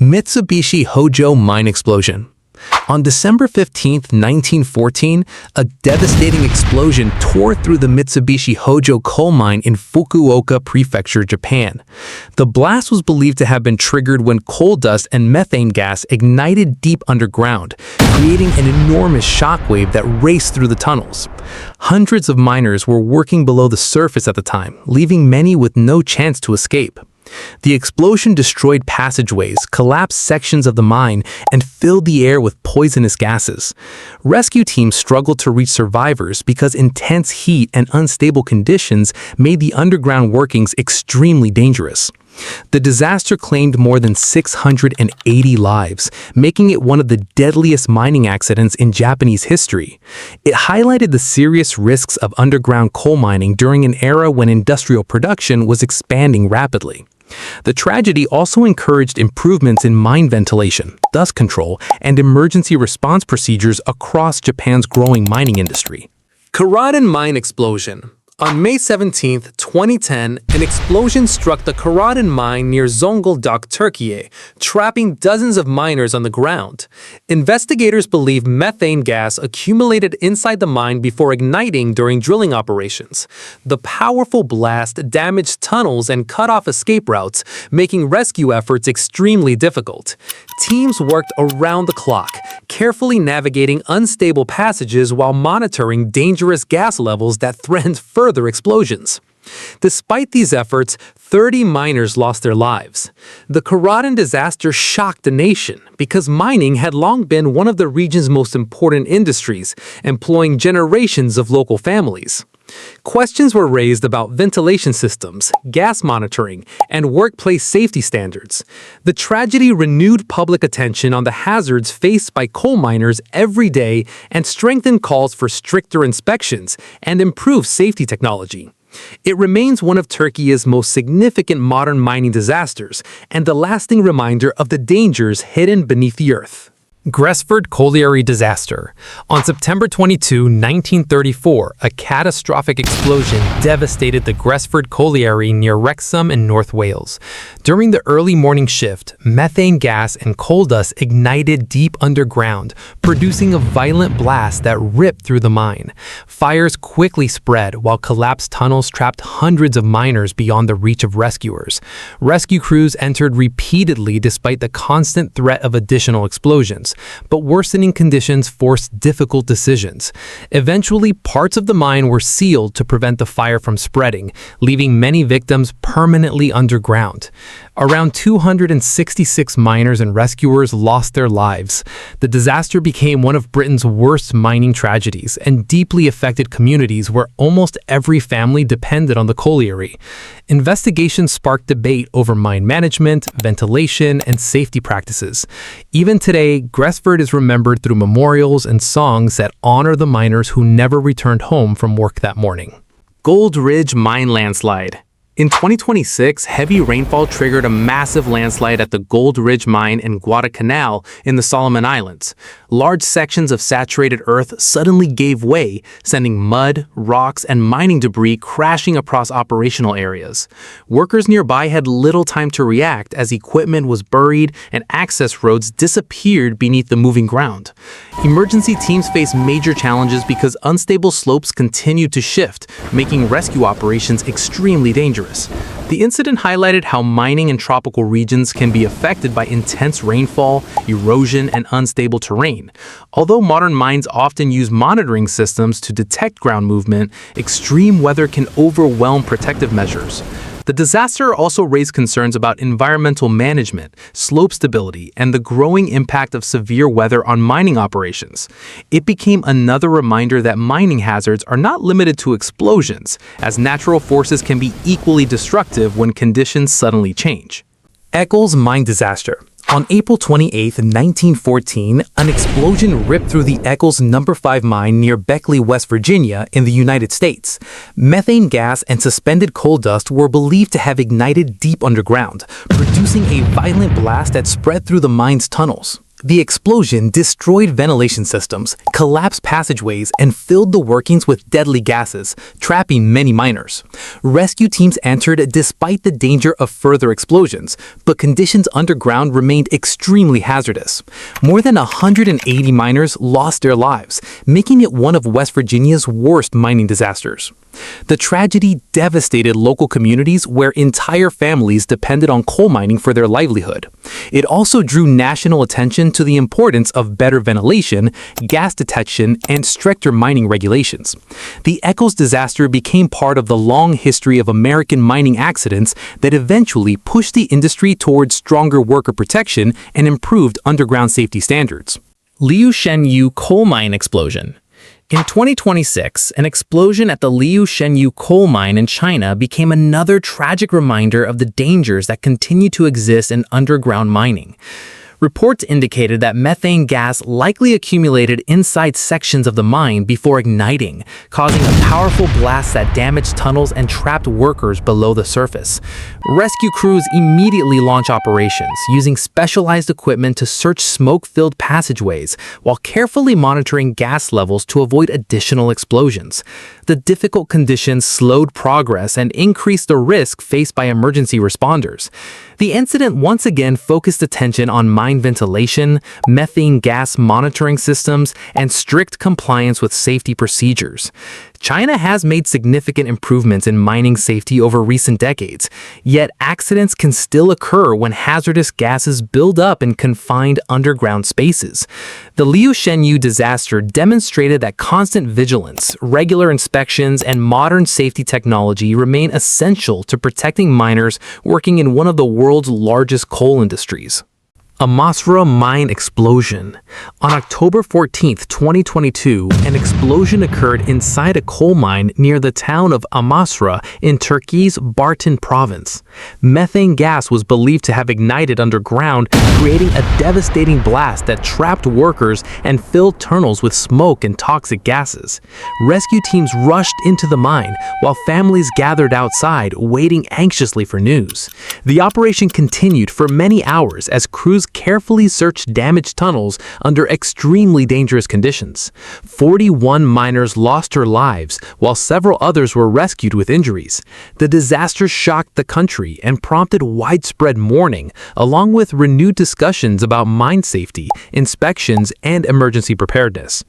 Mitsubishi Hojyo mine explosion. On December 15, 1914, a devastating explosion tore through the Mitsubishi Hojyo coal mine in Fukuoka Prefecture, Japan. The blast was believed to have been triggered when coal dust and methane gas ignited deep underground, creating an enormous shockwave that raced through the tunnels. Hundreds of miners were working below the surface at the time, leaving many with no chance to escape. The explosion destroyed passageways, collapsed sections of the mine, and filled the air with poisonous gases. Rescue teams struggled to reach survivors because intense heat and unstable conditions made the underground workings extremely dangerous. The disaster claimed more than 680 lives, making it one of the deadliest mining accidents in Japanese history. It highlighted the serious risks of underground coal mining during an era when industrial production was expanding rapidly. The tragedy also encouraged improvements in mine ventilation, dust control, and emergency response procedures across Japan's growing mining industry. Karadon mine explosion. On May 17, 2010, an explosion struck the Karadon mine near Zonguldak, Türkiye, trapping dozens of miners on the ground. Investigators believe methane gas accumulated inside the mine before igniting during drilling operations. The powerful blast damaged tunnels and cut off escape routes, making rescue efforts extremely difficult. Teams worked around the clock, carefully navigating unstable passages while monitoring dangerous gas levels that threatened further explosions. Despite these efforts, 30 miners lost their lives. The Karadon disaster shocked the nation because mining had long been one of the region's most important industries, employing generations of local families. Questions were raised about ventilation systems, gas monitoring, and workplace safety standards. The tragedy renewed public attention on the hazards faced by coal miners every day and strengthened calls for stricter inspections and improved safety technology. It remains one of Türkiye's most significant modern mining disasters and a lasting reminder of the dangers hidden beneath the earth. Gresford Colliery disaster. On September 22, 1934, a catastrophic explosion devastated the Gresford Colliery near Wrexham in North Wales. During the early morning shift, methane gas and coal dust ignited deep underground, producing a violent blast that ripped through the mine. Fires quickly spread while collapsed tunnels trapped hundreds of miners beyond the reach of rescuers. Rescue crews entered repeatedly despite the constant threat of additional explosions. But worsening conditions forced difficult decisions. Eventually, parts of the mine were sealed to prevent the fire from spreading, leaving many victims permanently underground. Around 266 miners and rescuers lost their lives. The disaster became one of Britain's worst mining tragedies and deeply affected communities where almost every family depended on the colliery. Investigations sparked debate over mine management, ventilation, and safety practices. Even today, Gresford is remembered through memorials and songs that honor the miners who never returned home from work that morning. Gold Ridge Mine Landslide. In 2026, heavy rainfall triggered a massive landslide at the Gold Ridge mine in Guadalcanal in the Solomon Islands. Large sections of saturated earth suddenly gave way, sending mud, rocks, and mining debris crashing across operational areas. Workers nearby had little time to react as equipment was buried and access roads disappeared beneath the moving ground. Emergency teams faced major challenges because unstable slopes continued to shift, making rescue operations extremely dangerous. The incident highlighted how mining in tropical regions can be affected by intense rainfall, erosion, and unstable terrain. Although modern mines often use monitoring systems to detect ground movement, extreme weather can overwhelm protective measures. The disaster also raised concerns about environmental management, slope stability, and the growing impact of severe weather on mining operations. It became another reminder that mining hazards are not limited to explosions, as natural forces can be equally destructive when conditions suddenly change. Eccles mine disaster. On April 28, 1914, an explosion ripped through the Eccles No. 5 mine near Beckley, West Virginia, in the United States. Methane gas and suspended coal dust were believed to have ignited deep underground, producing a violent blast that spread through the mine's tunnels. The explosion destroyed ventilation systems, collapsed passageways, and filled the workings with deadly gases, trapping many miners. Rescue teams entered despite the danger of further explosions, but conditions underground remained extremely hazardous. More than 180 miners lost their lives, making it one of West Virginia's worst mining disasters. The tragedy devastated local communities where entire families depended on coal mining for their livelihood. It also drew national attention to the importance of better ventilation, gas detection, and stricter mining regulations. The Eccles disaster became part of the long history of American mining accidents that eventually pushed the industry towards stronger worker protection and improved underground safety standards. Liushenyu coal mine explosion. In 2026, an explosion at the Liushenyu coal mine in China became another tragic reminder of the dangers that continue to exist in underground mining. Reports indicated that methane gas likely accumulated inside sections of the mine before igniting, causing a powerful blast that damaged tunnels and trapped workers below the surface. Rescue crews immediately launched operations, using specialized equipment to search smoke-filled passageways while carefully monitoring gas levels to avoid additional explosions. The difficult conditions slowed progress and increased the risk faced by emergency responders. The incident once again focused attention on mine ventilation, methane gas monitoring systems, and strict compliance with safety procedures. China has made significant improvements in mining safety over recent decades, yet accidents can still occur when hazardous gases build up in confined underground spaces. The Liushenyu disaster demonstrated that constant vigilance, regular inspections, and modern safety technology remain essential to protecting miners working in one of the world's largest coal industries. Amasra mine explosion. On October 14, 2022, an explosion occurred inside a coal mine near the town of Amasra in Turkey's Bartın province. Methane gas was believed to have ignited underground, creating a devastating blast that trapped workers and filled tunnels with smoke and toxic gases. Rescue teams rushed into the mine, while families gathered outside, waiting anxiously for news. The operation continued for many hours as crews carefully searched damaged tunnels under extremely dangerous conditions. 41 miners lost their lives, while several others were rescued with injuries. The disaster shocked the country and prompted widespread mourning, along with renewed discussions about mine safety, inspections, and emergency preparedness.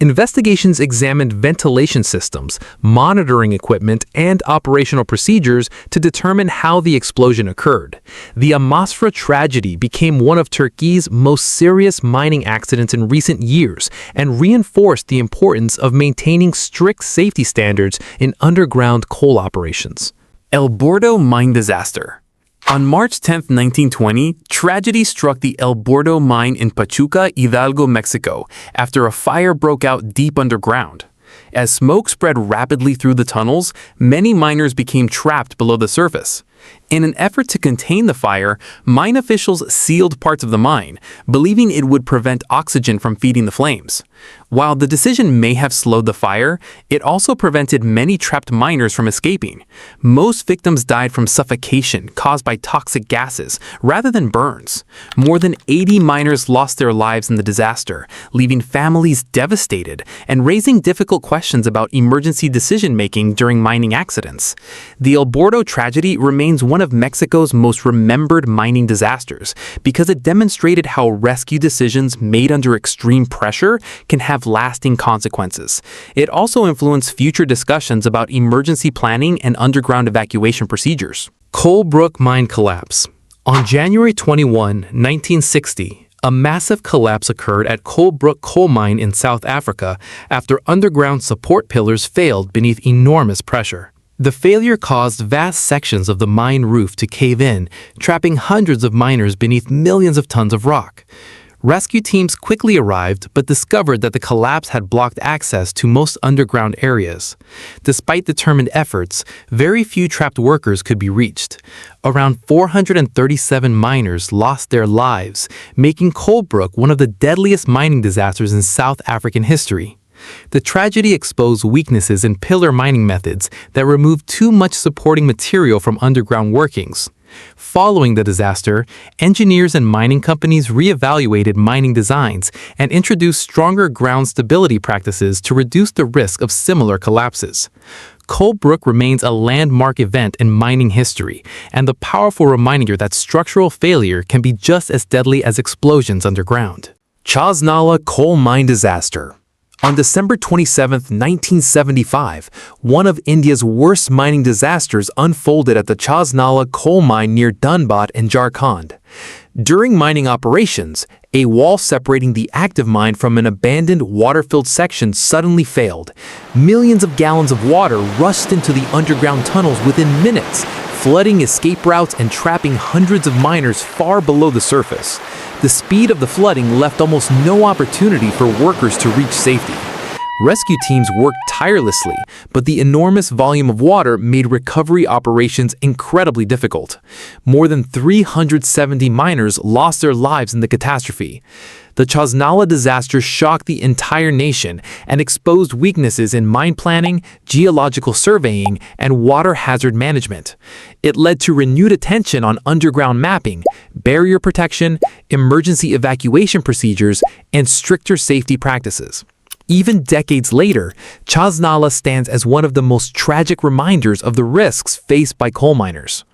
Investigations examined ventilation systems, monitoring equipment, and operational procedures to determine how the explosion occurred. The Amasra tragedy became one of Turkey's most serious mining accidents in recent years and reinforced the importance of maintaining strict safety standards in underground coal operations. El Bordo mine disaster. On March 10, 1920, tragedy struck the El Bordo mine in Pachuca, Hidalgo, Mexico, after a fire broke out deep underground. As smoke spread rapidly through the tunnels, many miners became trapped below the surface. In an effort to contain the fire, mine officials sealed parts of the mine, believing it would prevent oxygen from feeding the flames. While the decision may have slowed the fire, it also prevented many trapped miners from escaping. Most victims died from suffocation caused by toxic gases rather than burns. More than 80 miners lost their lives in the disaster, leaving families devastated and raising difficult questions about emergency decision-making during mining accidents. The El Bordo tragedy remains one of Mexico's most remembered mining disasters because it demonstrated how rescue decisions made under extreme pressure can have lasting consequences. It also influenced future discussions about emergency planning and underground evacuation procedures. Coalbrook mine collapse. On January 21, 1960, a massive collapse occurred at Coalbrook coal mine in South Africa after underground support pillars failed beneath enormous pressure. The failure caused vast sections of the mine roof to cave in, trapping hundreds of miners beneath millions of tons of rock. Rescue teams quickly arrived but discovered that the collapse had blocked access to most underground areas. Despite determined efforts, very few trapped workers could be reached. Around 437 miners lost their lives, making Coalbrook one of the deadliest mining disasters in South African history. The tragedy exposed weaknesses in pillar mining methods that removed too much supporting material from underground workings. Following the disaster, engineers and mining companies reevaluated mining designs and introduced stronger ground stability practices to reduce the risk of similar collapses. Coalbrook remains a landmark event in mining history and a powerful reminder that structural failure can be just as deadly as explosions underground. Chasnala coal mine disaster. On December 27, 1975, one of India's worst mining disasters unfolded at the Chasnala coal mine near Dhanbad in Jharkhand. During mining operations, a wall separating the active mine from an abandoned water-filled section suddenly failed. Millions of gallons of water rushed into the underground tunnels within minutes, flooding escape routes and trapping hundreds of miners far below the surface. The speed of the flooding left almost no opportunity for workers to reach safety. Rescue teams worked tirelessly, but the enormous volume of water made recovery operations incredibly difficult. More than 370 miners lost their lives in the catastrophe. The Chasnala disaster shocked the entire nation and exposed weaknesses in mine planning, geological surveying, and water hazard management. It led to renewed attention on underground mapping, barrier protection, emergency evacuation procedures, and stricter safety practices. Even decades later, Chasnala stands as one of the most tragic reminders of the risks faced by coal miners.